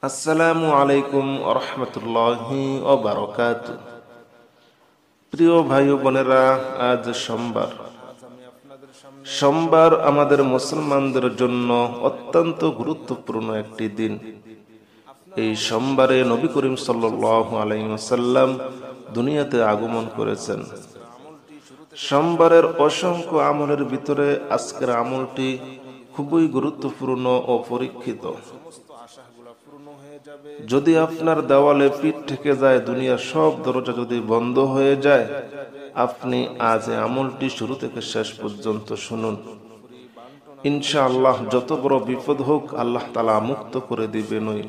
আসসালামু আলাইকুম রহমতুল্লাহি ওয়া বারাকাতুহু। প্রিয় ভাই ও বোনেরা, আজ সোমবার আমাদের মুসলমানদের জন্য অত্যন্ত গুরুত্বপূর্ণ একটি দিন। এই সোমবারে নবী করিম সাল্লাল্লাহু আলাইহি ওয়াসাল্লাম দুনিয়াতে আগমন করেছেন। সোমবারের অসংখ্য আমলের ভিতরে আজকের আমলটি খুবই গুরুত্বপূর্ণ ও পরীক্ষিত। যদি আপনার দেওয়ালে পিঠ থেকে যায়, দুনিয়ার সব দরজা যদি বন্ধ হয়ে যায়, আপনি আজ এই আমলটি শুরু থেকে শেষ পর্যন্ত শুনুন। ইনশাআল্লাহ যত বড় বিপদ হোক আল্লাহ তাআলা মুক্ত করে দিবেনই।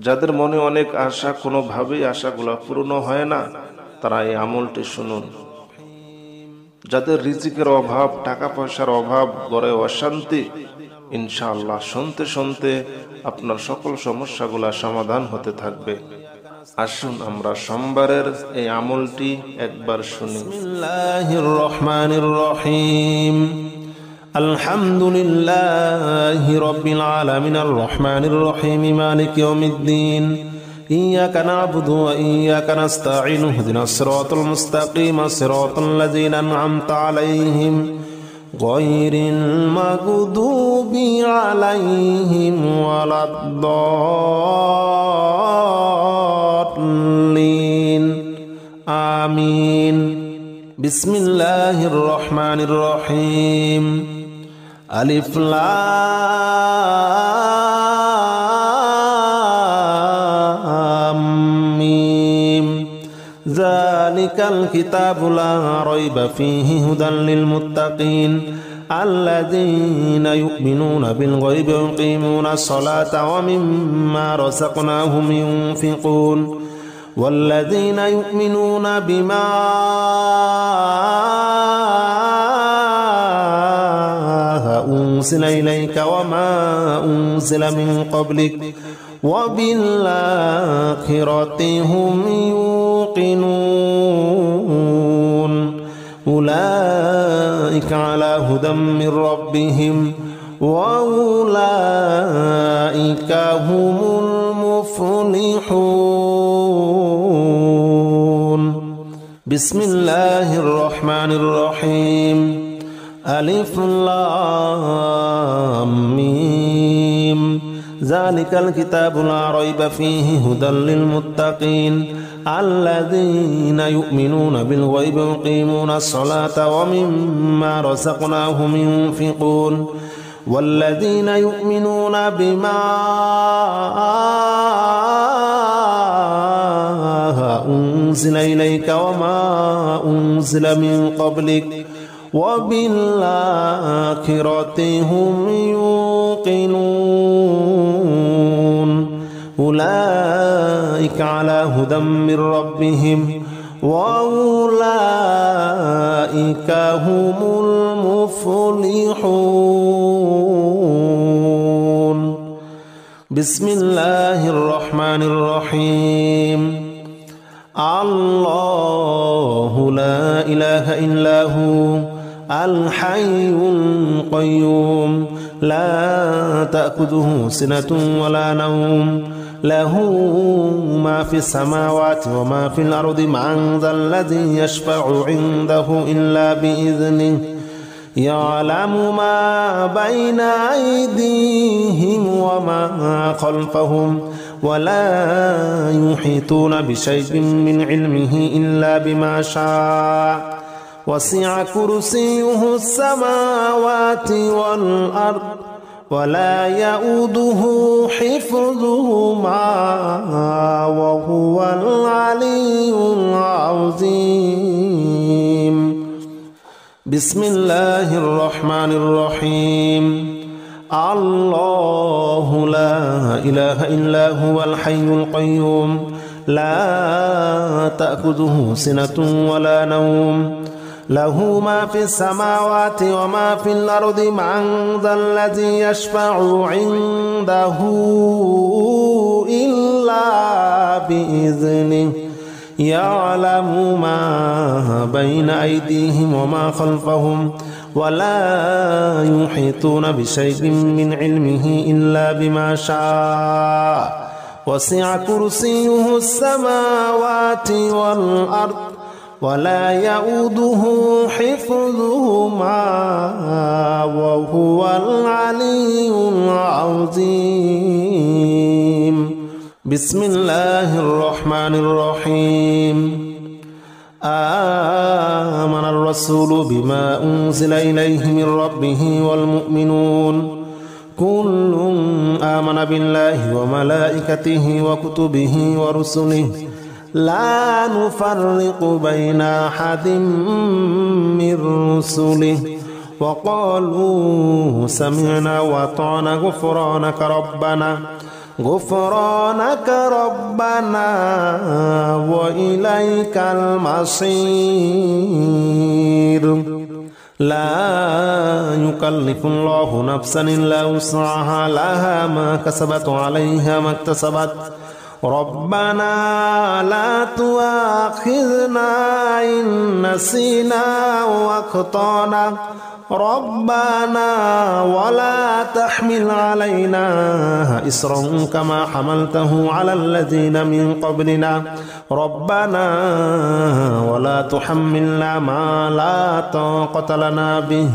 যাদের মনে অনেক আশা, কোনোভাবেই আশাগুলো পূর্ণ হয় না, তারা এই আমলটি শুনুন। যাদের রিজিকের অভাব, টাকা পয়সার অভাব, ঘরে অশান্তি, ইনশাআল্লাহ শুনতে শুনতে আপনার সকল সমস্যাগুলা সমাধান হতে থাকবে। আসুন আমরা সোমবারের এই আমলটি একবার শুনি। বিসমিল্লাহির রহমানির রহিম। আলহামদুলিল্লাহি রাব্বিল আলামিন আর রহমানির রহিম মালিকি ইয়াউমিদ্দিন। ইয়্যাকা না'বুদু ওয়া ইয়্যাকা নাস্তাঈন ইহদিনাস সিরাতাল মুস্তাকিম সিরাতাল লাযীনা আন'আমতা আলাইহিম গায়রিল মাগদুবি আলাইহিম ওয়ালাদ-দাল্লিন। আমিন। বিসমিল্লাহির রহমানির রহিম। আলিফ লাম মিম। যালিকাল কিতাবু লা রাইবা ফীহি হুদাল লিল মুত্তাকিন আল্লাযীনা ইউমিনুনা বিল গায়বি ওয়া ইউকিমুনাস সালাতা ওয়া মিম্মা রাযাকনাহুম ইউনফিকুন والذين يؤمنون بما أنزل إليك وما أنزل من قبلك وبالآخرة هم يوقنون أولئك على هدى من ربهم وأولئك هم المفلحون. بسم الله الرحمن الرحيم. ألف لام ميم. ذلك الكتاب لا ريب فيه هدى للمتقين الذين يؤمنون بالغيب ويقيمون الصلاة ومما رزقناهم ينفقون والذين يؤمنون بما أنزل إليك وما أنزل من قبلك وبالآخرة هم يوقنون أولئك على هدى من ربهم وأولئك هم المفلحون. بسم الله الرحمن الرحيم. الله لا إله إلا هو الحي القيوم لا تأخذه سنة ولا نوم له ما في السماوات وما في الأرض من ذا الذي يشفع عنده إلا بإذنه يعلم ما بين أيديهم وما خلفهم ولا يحيطون بشيء من علمه إلا بما شاء وسع كرسيه السماوات والأرض ولا يؤوده حفظهما وهو العلي العظيم. بسم الله الرحمن الرحيم. الله لا إله إلا هو الحي القيوم لا تأخذه سنة ولا نوم له ما في السماوات وما في الأرض من ذا الذي يشفع عنده إلا بإذنه يعلم ما بين أيديهم وما خلفهم ولا يحيطون بشيء من علمه إلا بما شاء وسع كرسيه السماوات والأرض ولا يؤوده حفظهما وهو العلي العظيم. بسم الله الرحمن الرحيم. آمن الرسول بما أنزل إليه من ربه والمؤمنون كل آمن بالله وملائكته وكتبه ورسله لا نفرق بين أحد من رسله وقالوا سمعنا وأطعنا غفرانك ربنا وإليك المصير. لا يكلف الله نفسا إلا وسعها لها ما كسبت وعليها ما اكتسبت ربنا لا تؤاخذنا إن نسينا وأخطأنا ربنا ولا تحمل علينا إصرا كما حملته على الذين من قبلنا ربنا ولا تحملنا ما لا طاقة لنا به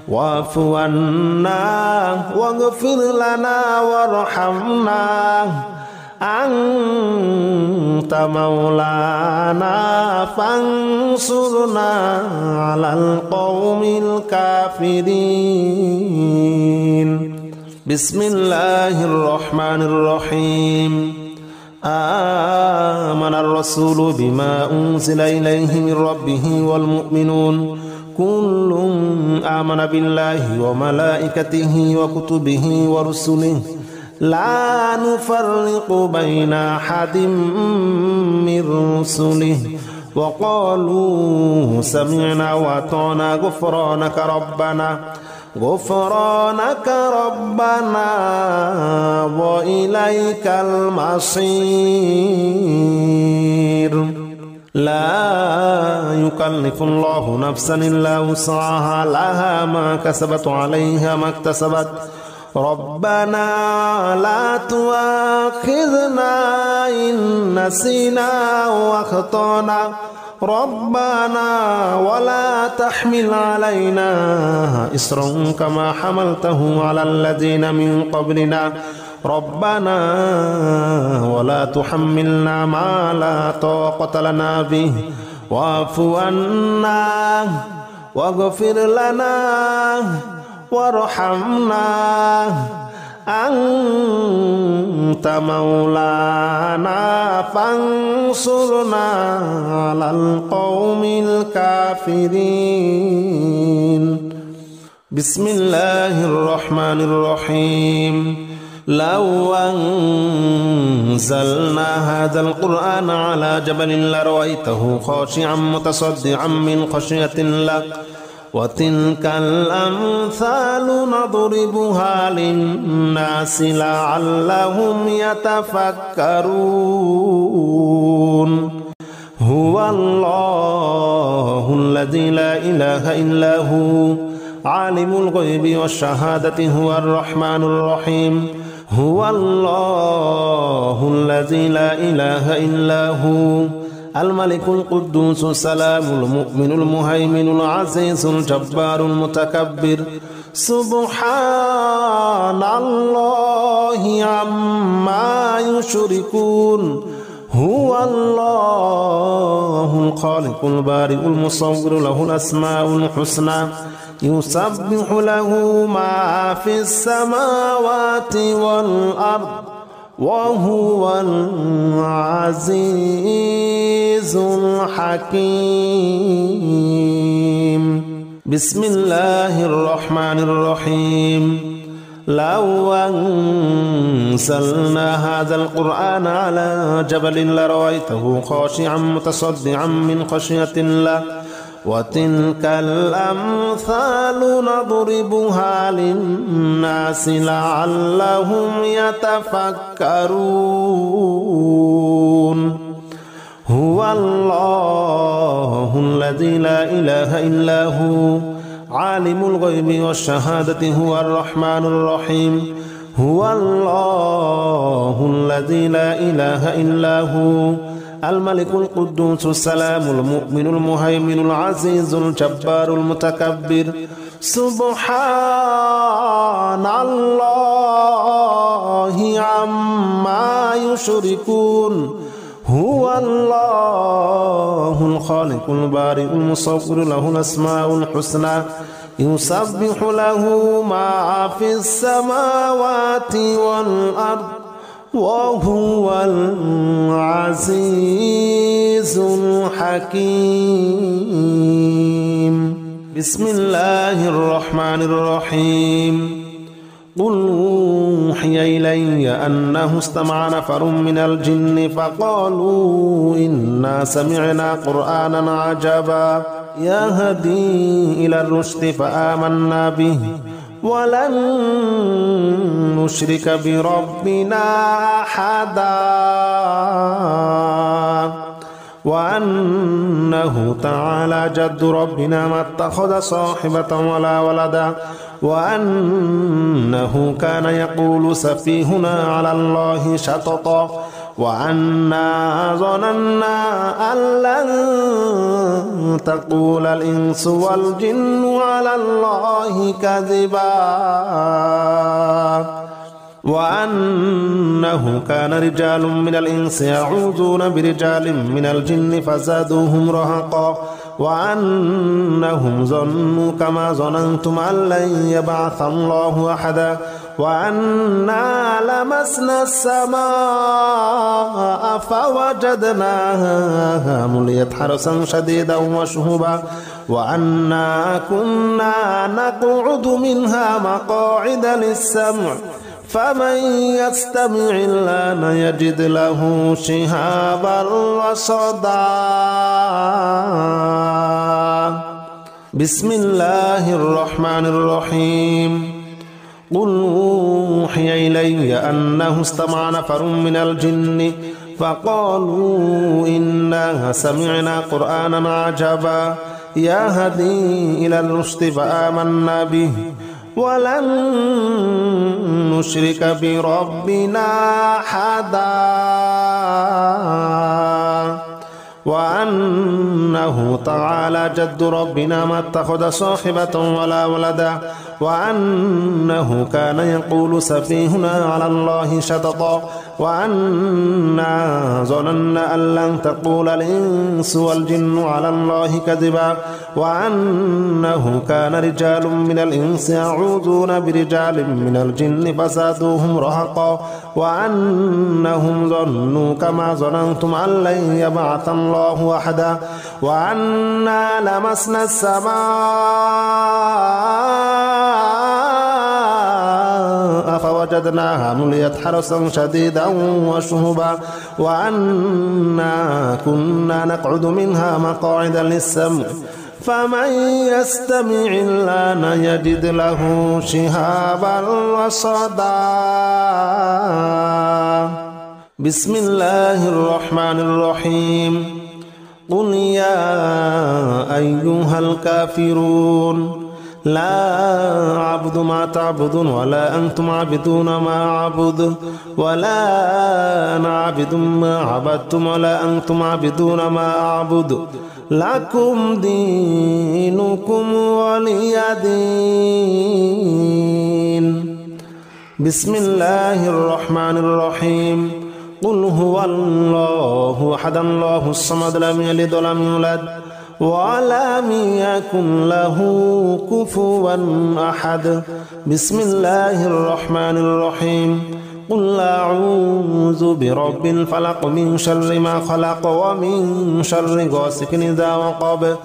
واعف عنا واغفر لنا وارحمنا أنت مولانا فانصرنا على القوم الكافرين. بسم الله الرحمن الرحيم. آمن الرسول بما أنزل إليه من ربه والمؤمنون كل آمن بالله وملائكته وكتبه ورسله لا نفرق بين أحد من رسله وقالوا سمعنا وأطعنا غفرانك ربنا وإليك المصير. لا يكلف الله نفسا إلا وسعها لها ما كسبت وعليها ما اكتسبت ربنا لا تؤاخذنا إن نسينا وأخطأنا ربنا ولا تحمل علينا إصرا كما حملته على الذين من قبلنا ربنا ولا تحملنا ما لا طاقة لنا به واعف عنا واغفر لنا وارحمنا أنت مولانا فانصرنا على القوم الكافرين. بسم الله الرحمن الرحيم. لو أنزلنا هذا القرآن على جبل لرأيته خاشعا متصدعا من خشية الله وتلك الأمثال نضربها للناس لعلهم يتفكرون. هو الله الذي لا إله إلا هو عالم الغيب والشهادة هو الرحمن الرحيم. هو الله الذي لا إله إلا هو الملك القدوس السلام المؤمن المهيمن العزيز الجبار المتكبر سبحان الله عما يشركون. هو الله الخالق البارئ المصور له الأسماء الحسنى يسبح له ما في السماوات والأرض وهو العزيز الحكيم. بسم الله الرحمن الرحيم. لو أنزلنا هذا القرآن على جبل لرأيته خاشعا متصدعا من خشية الله وتلك الأمثال نضربها للناس لعلهم يتفكرون. هو هو الله الذي لا إله إلا هو عالم الغيب والشهادة هو الرحمن الرحيم هو الله الذي لا إله إلا هو الملك القدوس السلام المؤمن المهيمن العزيز الجبار المتكبر سبحان الله عما يشركون هو الله الخالق البارئ المصور له الأسماء الحسنى يسبح له ما في السماوات والأرض وهو العزيز الحكيم بسم الله الرحمن الرحيم قل أوحي إلي أنه استمع نفر من الجن فقالوا إنا سمعنا قرآنا عجبا يهدي إلى الرشد فآمنا به ولن نشرك بربنا أحدا وأنه تعالى جد ربنا ما اتخذ صاحبة ولا ولدا وأنه كان يقول سفيهنا على الله شططا وأنا ظننا أن لن تقول الإنس والجن على الله كذبا وأنه كان رجال من الإنس يعوذون برجال من الجن فزادوهم رهقا وأنهم ظنوا كما ظننتم أن لن يبعث الله أحدا وأنا لمسنا السماء فوجدناها مليت حرسا شديدا وشهبا وأنا كنا نقعد منها مقاعد للسمع فمن يستمع الآن يجد له شهابا رصدا بسم الله الرحمن الرحيم قل أوحي إلي أنه استمع نفر من الجن فقالوا إنا سمعنا قرآنا عجبا يهدي إلى الرشد فآمنا به ولن نشرك بربنا أحدا وأنه تعالى جد ربنا ما اتخذ صاحبة ولا ولدا وأنه كان يقول سفيهنا على الله شططا وأنا ظننا أن لن تقول الإنس والجن على الله كذبا وأنه كان رجال من الإنس يعوذون برجال من الجن فزادوهم رهقا وأنهم ظنوا كما ظننتم أن لن يبعث الله أحدا وأنا لمسنا السماء فوجدناها مليت حرسا شديدا وشهبا وأنا كنا نقعد منها مقاعد للسمع فمن يستمع الآن يجد له شهابا رصدا بسم الله الرحمن الرحيم قل يا أيها الكافرون لا أعبد ما تعبدون ولا أنتم عابدون ما أعبد ولا أنا عابد ما عبدتم ولا أنتم عابدون ما أعبد لكم دينكم ولي دين بسم الله الرحمن الرحيم قل هو الله أحد الله الصمد لم يلد ولم يولد ولم يكن له كفوا أحد بسم الله الرحمن الرحيم قل أعوذ برب الفلق من شر ما خلق ومن شر غاسق إذا وقب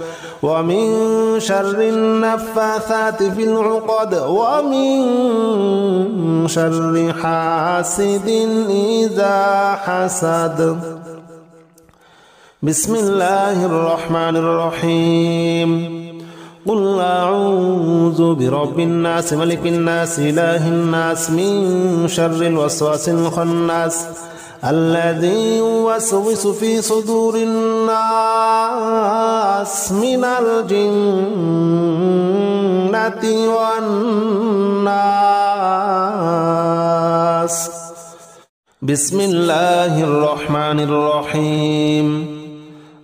ومن شر النفاثات في العقد ومن شر حاسد إذا حسد بسم الله الرحمن الرحيم قل أعوذ برب الناس ملك الناس إله الناس من شر الوسواس الخناس الذي يوسوس في صدور الناس من الجنة والناس. بسم الله الرحمن الرحيم.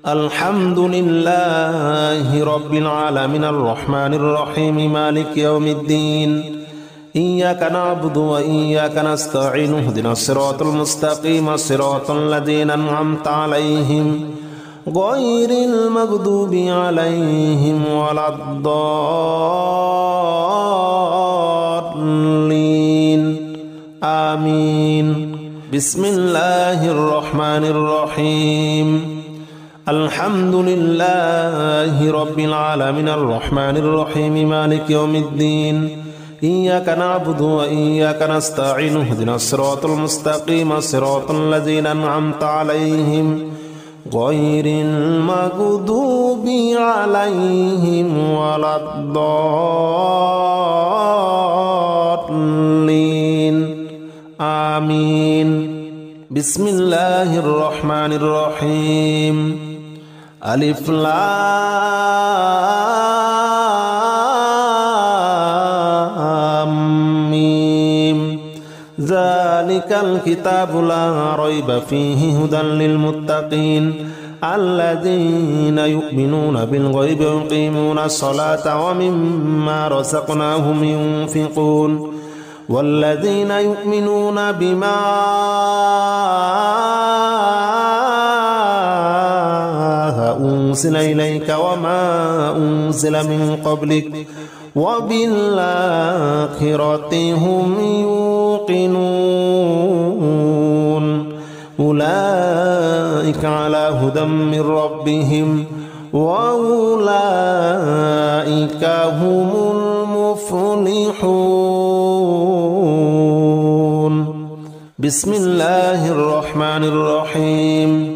الحمد لله رب العالمين الرحمن الرحيم مالك يوم الدين. إياك نعبد وإياك نستعين اهدنا الصراط المستقيم صراط الذين أنعمت عليهم غير المغضوب عليهم ولا الضالين آمين. بسم الله الرحمن الرحيم. الحمد لله رب العالمين الرحمن الرحيم مالك يوم الدين. إياك نعبد وإياك نستعين اهدنا الصراط المستقيم صراط الذين أنعمت عليهم غير المغضوب عليهم ولا الضالين آمين. بسم الله الرحمن الرحيم. ألف لام ميم. ذلك الكتاب لا ريب فيه هدى للمتقين الذين يؤمنون بالغيب ويقيمون الصلاة ومما رزقناهم ينفقون والذين يؤمنون بما أنزل إليك وما أنزل من قبلك وبالآخرة هم يوقنون أولئك على هدى من ربهم وأولئك هم المفلحون. بسم الله الرحمن الرحيم.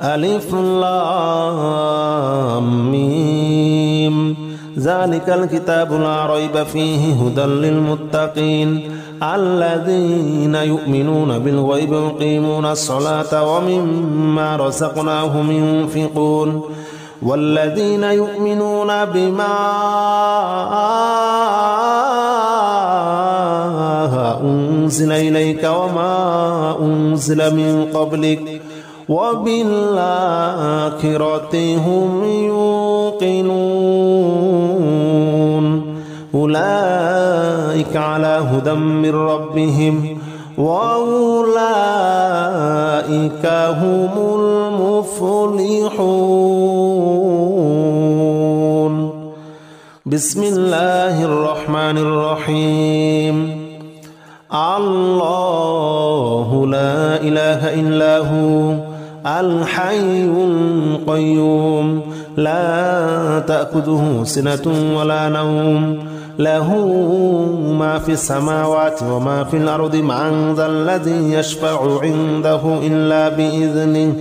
ألف لام ميم. ذلك الكتاب لا ريب فيه هدى للمتقين الذين يؤمنون بالغيب ويقيمون الصلاة ومما رزقناهم ينفقون والذين يؤمنون بما أنزل إليك وما أنزل من قبلك وبالآخرة هم يوقنون أولئك على هدى من ربهم وأولئك هم المفلحون. بسم الله الرحمن الرحيم. الله لا إله إلا هو الحي القيوم لا تأخذه سنة ولا نوم له ما في السماوات وما في الأرض من ذا الذي يشفع عنده إلا بإذنه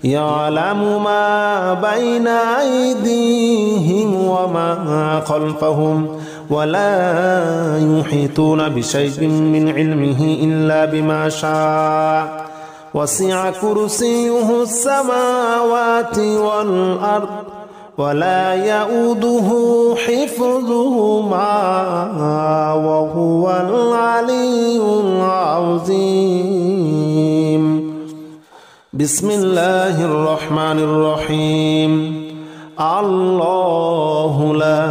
يعلم ما بين أيديهم وما خلفهم ولا يحيطون بشيء من علمه إلا بما شاء وسع كرسيه السماوات والأرض ولا يؤوده حفظهما وهو العلي العظيم. بسم الله الرحمن الرحيم. الله لا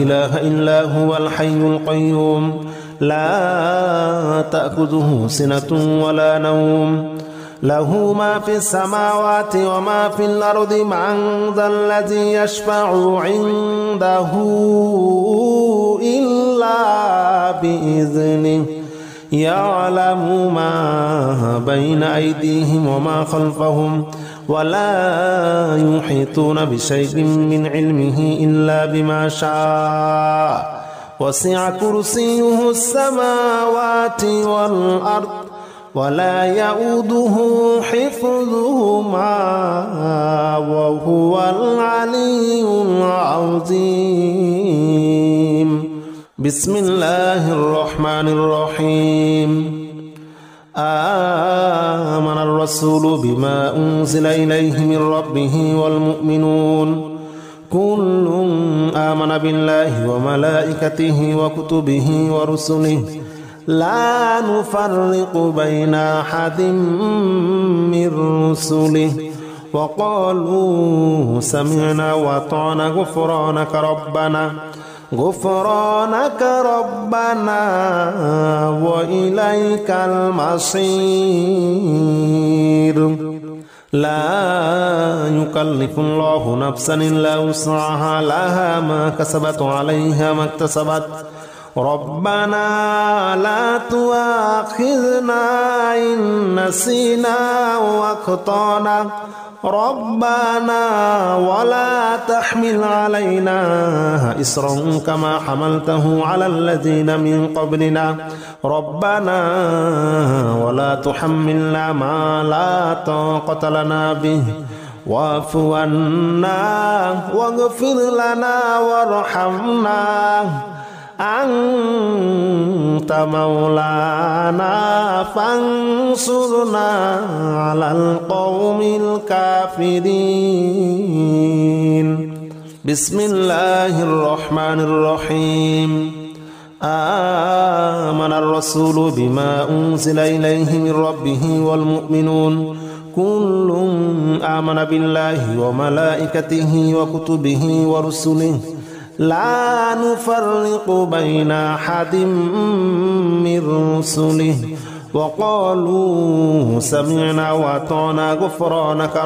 إله إلا هو الحي القيوم لا تأخذه سنة ولا نوم له ما في السماوات وما في الأرض من ذا الذي يشفع عنده إلا بإذنه يعلم ما بين أيديهم وما خلفهم ولا يحيطون بشيء من علمه إلا بما شاء وسع كرسيه السماوات والأرض ولا يؤوده حفظهما وهو العلي العظيم. بسم الله الرحمن الرحيم. آمن الرسول بما أنزل إليه من ربه والمؤمنون كل آمن بالله وملائكته وكتبه ورسله لا نفرق بين أحد من رسله وقالوا سمعنا وأطعنا غفرانك ربنا وإليك المصير لا يكلف الله نفسا إلا وسعها لها ما كسبت وعليها ما اكتسبت ربنا لا تؤاخذنا إن نسينا وأخطأنا ربنا ولا تحمل علينا إصرا كما حملته على الذين من قبلنا ربنا ولا تحملنا ما لا طاقة لنا به واعف عنا واغفر لنا وارحمنا أنت مولانا فانصرنا على القوم الكافرين بسم الله الرحمن الرحيم آمن الرسول بما أنزل إليه من ربه والمؤمنون كل آمن بالله وملائكته وكتبه ورسله لا نفرق بين أحد من رسله وقالوا سمعنا وأطعنا غفرانك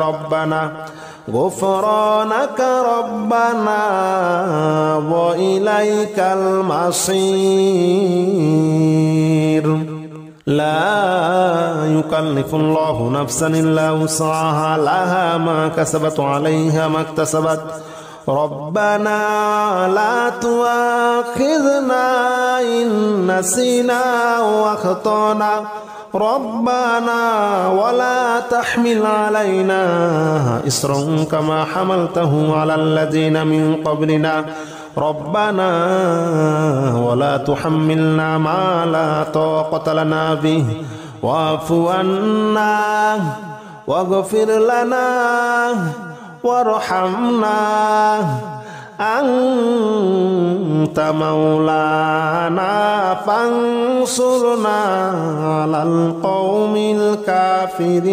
ربنا وإليك المصير لا يكلف الله نفسا إلا وسعها لها ما كسبت وعليها ما اكتسبت ربنا لا تؤاخذنا إن نسينا وأخطأنا ربنا ولا تحمل علينا إصرا كما حملته على الذين من قبلنا ربنا ولا تحملنا ما لا طاقة لنا به واعف عنا واغفر لنا وارحمنا أنت مولانا فانصرنا على القوم الكافرين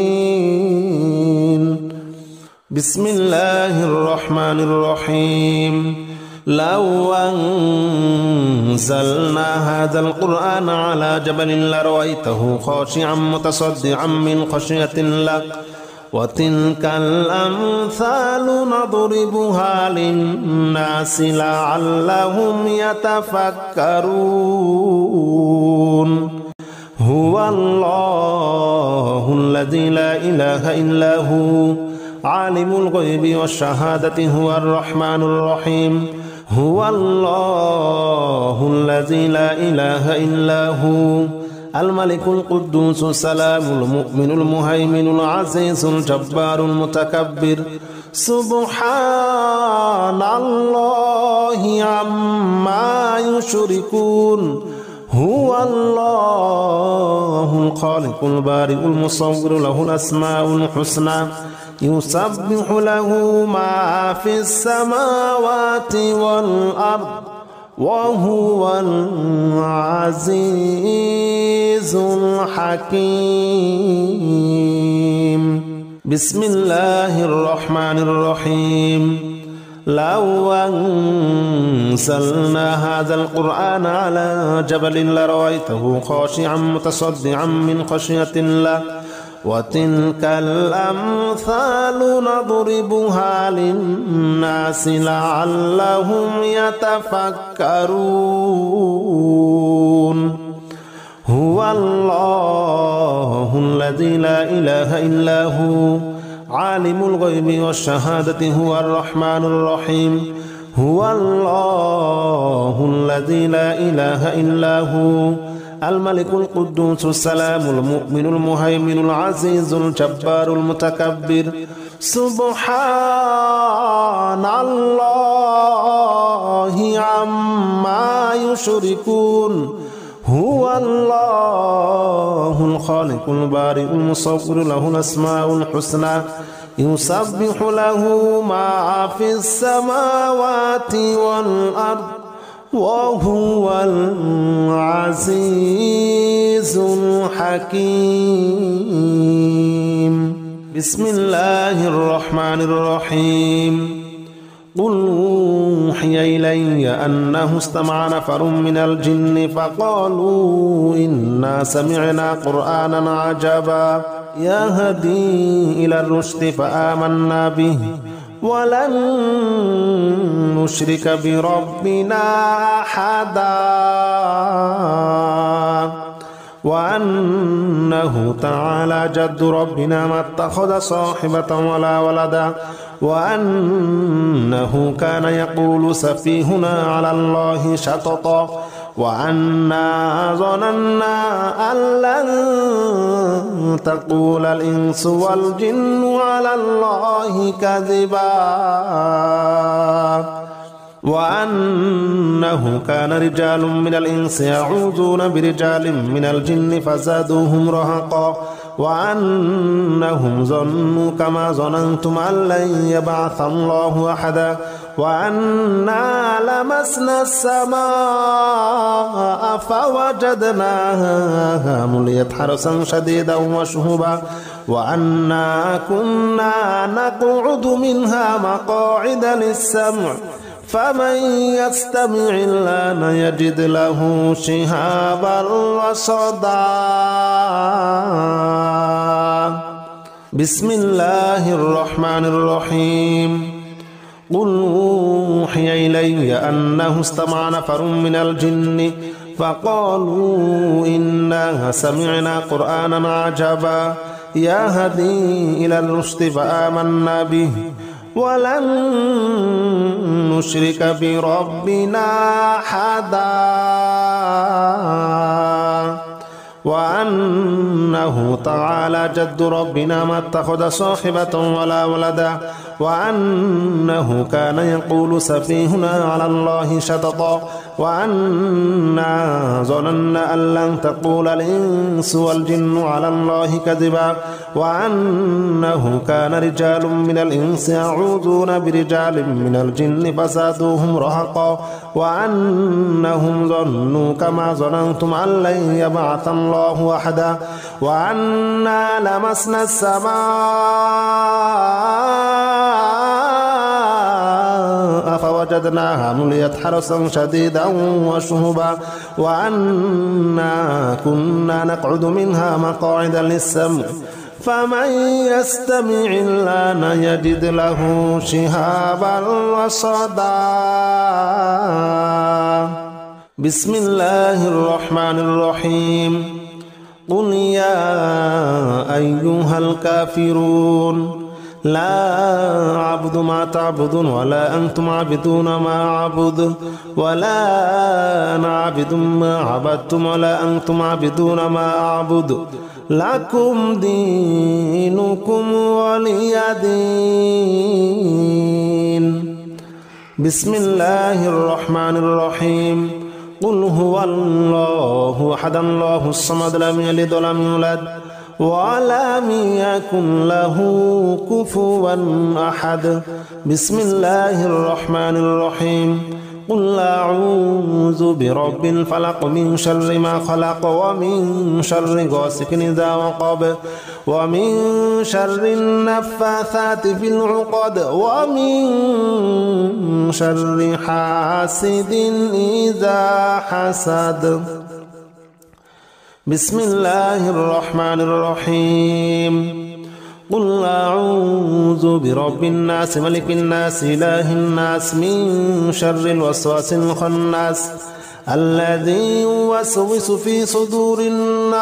بسم الله الرحمن الرحيم لو أنزلنا هذا القرآن على جبل لرأيته خاشعا متصدعا من خشية الله وتلك الأمثال نضربها للناس لعلهم يتفكرون هو الله الذي لا إله إلا هو عالم الغيب والشهادة هو الرحمن الرحيم هو الله الذي لا إله إلا هو الملك القدوس السلام المؤمن المهيمن العزيز الجبار المتكبر سبحان الله عما يشركون هو الله الخالق البارئ المصور له الأسماء الحسنى يسبح له ما في السماوات والأرض وهو العزيز الحكيم بسم الله الرحمن الرحيم لو أنزلنا هذا القرآن على جبل لرأيته خاشعا متصدعا من خشية الله وتلك الأمثال نضربها للناس لعلهم يتفكرون هو الله الذي لا إله إلا هو عالم الغيب والشهادة هو الرحمن الرحيم هو الله الذي لا إله إلا هو الملك القدوس السلام المؤمن المهيمن العزيز الجبار المتكبر سبحان الله عما يشركون هو الله الخالق البارئ المصور له الأسماء الحسنى يسبح له ما في السماوات والأرض وهو العزيز الحكيم. بسم الله الرحمن الرحيم. قل أوحي إلي أنه استمع نفر من الجن فقالوا إنا سمعنا قرآنا عجبا يهدي إلى الرشد فآمنا به ولن نشرك بربنا أحدا وأنه تعالى جد ربنا ما اتخذ صاحبة ولا ولدا وأنه كان يقول سفيهنا على الله شططا وأنا ظننا أن لن تقول الإنس والجن على الله كذبا وأنه كان رجال من الإنس يعوذون برجال من الجن فزادوهم رهقا وأنهم ظنوا كما ظننتم أن لن يبعث الله أحدا وأنا لمسنا السماء فوجدناها مليت حرسا شديدا وشهبا وأنا كنا نقعد منها مقاعد للسمع فمن يستمع الآن يجد له شهابا رصدا. بسم الله الرحمن الرحيم. قل أوحي إلي أنه استمع نفر من الجن فقالوا إنا سمعنا قرآنا عجبا يهدي إلى الرشد فآمنا به ولن نشرك بربنا أحدا وأنه تعالى جد ربنا ما اتخذ صاحبة ولا ولدا وأنه كان يقول سفيهنا على الله شططا وأنا ظننا أن لن تقول الإنس والجن على الله كذبا وأنه كان رجال من الإنس يعوذون برجال من الجن فزادوهم رهقا وأنهم ظنوا كما ظننتم أن لن يبعث الله أحدا وأنا لمسنا السماء فوجدناها مليت حرسا شديدا وشهبا وأنا كنا نقعد منها مقاعد للسمع فمن يستمع الآن يجد له شهابا رصدا. بسم الله الرحمن الرحيم. قل يا أيها الكافرون لا أعبد ما تعبدون ولا أنتم عابدون ما أعبد ولا أنا عابد ما عبدتم ولا أنتم عابدون ما أعبد لكم دينكم ولي دين. بسم الله الرحمن الرحيم. قل هو الله أحد الله الصمد لم يلد ولم يولد ولم يكن له كفوا أحد. بسم الله الرحمن الرحيم. قل أعوذ برب الفلق من شر ما خلق ومن شر غاسق إذا وقب ومن شر النفاثات في العقد ومن شر حاسد إذا حسد. بسم الله الرحمن الرحيم. قل أعوذ برب الناس ملك الناس إله الناس من شر الوسواس الخناس الذي يوسوس في صدور الناس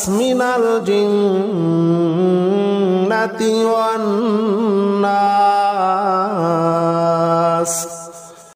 من الجنة والناس.